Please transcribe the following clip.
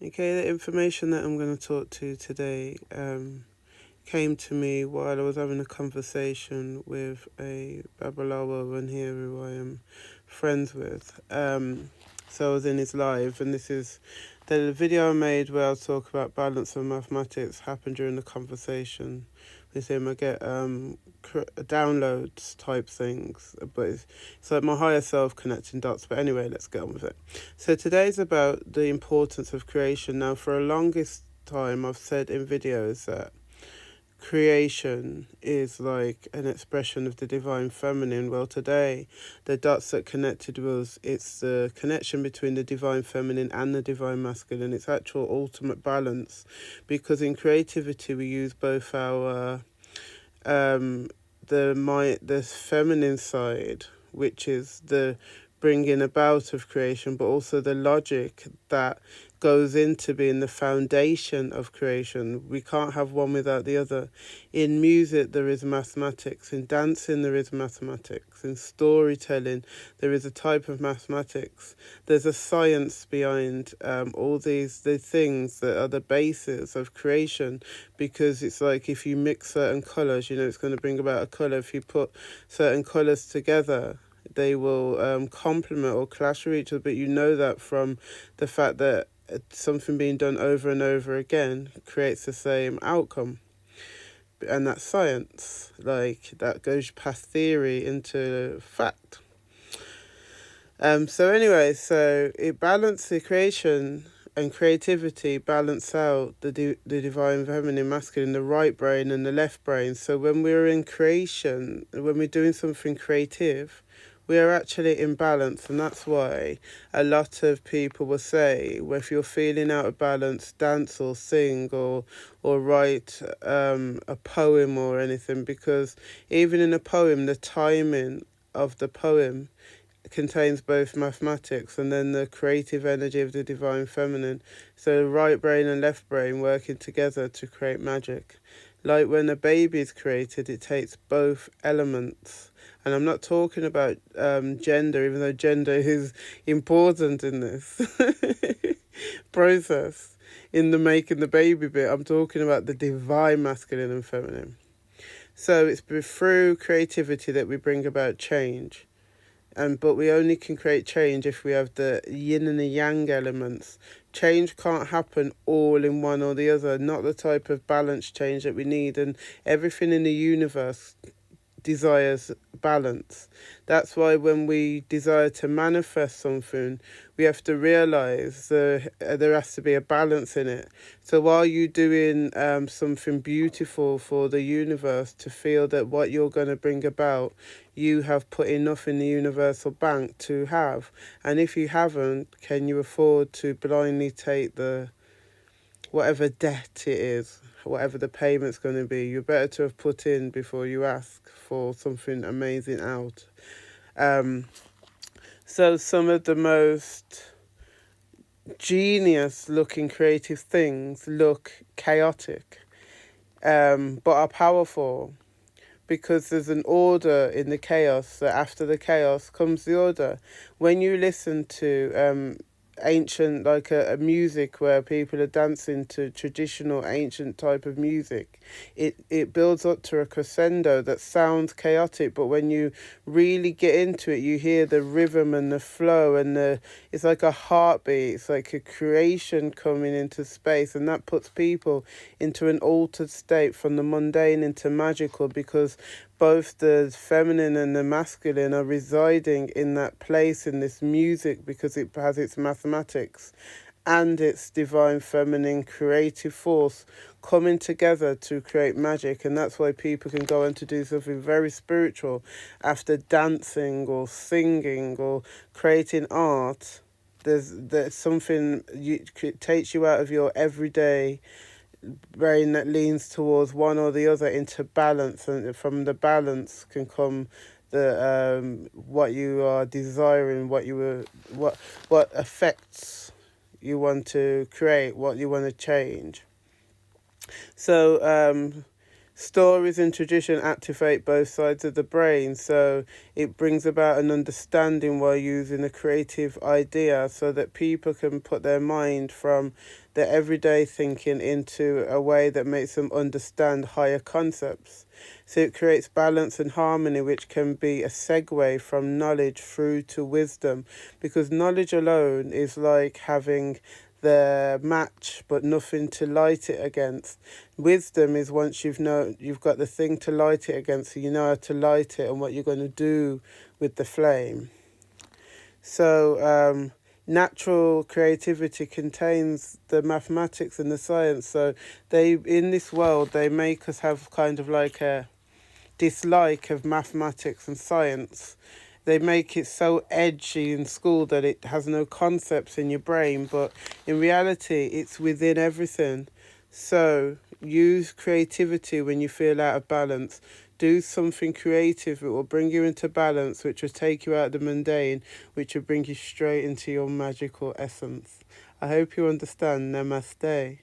Okay, the information that I'm going to talk to today came to me while I was having a conversation with a Babalawo one here who I am friends with. So I was in his live, and this is the video I made where I talk about balance and mathematics happened during the conversation with him. I get downloads type things, but it's like my higher self connecting dots. But anyway, let's get on with it. So today's about the importance of creation. Now, for a longest time, I've said in videos that creation is like an expression of the divine feminine. Well, today, the dots that connected was it's the connection between the divine feminine and the divine masculine. It's actual ultimate balance, because in creativity we use both our the feminine side, which is the bringing about of creation, but also the logic that goes into being the foundation of creation. We can't have one without the other. In music, there is mathematics. In dancing, there is mathematics. In storytelling, there is a type of mathematics. There's a science behind all the things that are the basis of creation, because it's like if you mix certain colours, it's going to bring about a colour. If you put certain colours together, they will complement or clash with each other, but you know that from the fact that something being done over and over again creates the same outcome. And that's science. Like, that goes past theory into fact. So it balances creation and creativity, balance out the divine feminine masculine, the right brain and the left brain. So when we're in creation, when we're doing something creative, we are actually in balance. And that's why a lot of people will say, well, if you're feeling out of balance, dance or sing or write a poem or anything, because even in a poem, the timing of the poem contains both mathematics and then the creative energy of the divine feminine. So right brain and left brain working together to create magic. Like when a baby is created, it takes both elements. And I'm not talking about gender, even though gender is important in this process, in the making the baby bit. I'm talking about the divine masculine and feminine. So it's through creativity that we bring about change. But we only can create change if we have the yin and the yang elements. Change can't happen all in one or the other, not the type of balanced change that we need. And everything in the universe desires balance. That's why when we desire to manifest something, we have to realize there has to be a balance in it. So while you're doing something beautiful for the universe to feel that what you're going to bring about, you have put enough in the universal bank to have. And if you haven't, can you afford to blindly take the whatever debt it is, whatever the payment's going to be? You're better to have put in before you ask for something amazing out. So some of the most genius looking creative things look chaotic, but are powerful, because there's an order in the chaos. So after the chaos comes the order. When you listen to ancient, like a music where people are dancing to traditional ancient type of music, it builds up to a crescendo that sounds chaotic, but when you really get into it, you hear the rhythm and the flow, and it's like a heartbeat. It's like a creation coming into space, and that puts people into an altered state from the mundane into magical, because both the feminine and the masculine are residing in that place in this music, because it has its mathematics and its divine feminine creative force coming together to create magic. And that's why people can go on to do something very spiritual after dancing or singing or creating art. There's something, it takes you out of your everyday brain that leans towards one or the other into balance, and from the balance can come the what you are desiring, what effects you want to create, what you want to change. So Stories and tradition activate both sides of the brain, so it brings about an understanding while using a creative idea so that people can put their mind from their everyday thinking into a way that makes them understand higher concepts. So it creates balance and harmony, which can be a segue from knowledge through to wisdom, because knowledge alone is like having the match but nothing to light it against. Wisdom is once you've got the thing to light it against, so you know how to light it and what you're going to do with the flame. So natural creativity contains the mathematics and the science. So they in this world they make us have kind of like a dislike of mathematics and science. They make it so edgy in school that it has no concepts in your brain, but in reality, it's within everything. So use creativity when you feel out of balance. Do something creative that will bring you into balance, which will take you out of the mundane, which will bring you straight into your magical essence. I hope you understand. Namaste.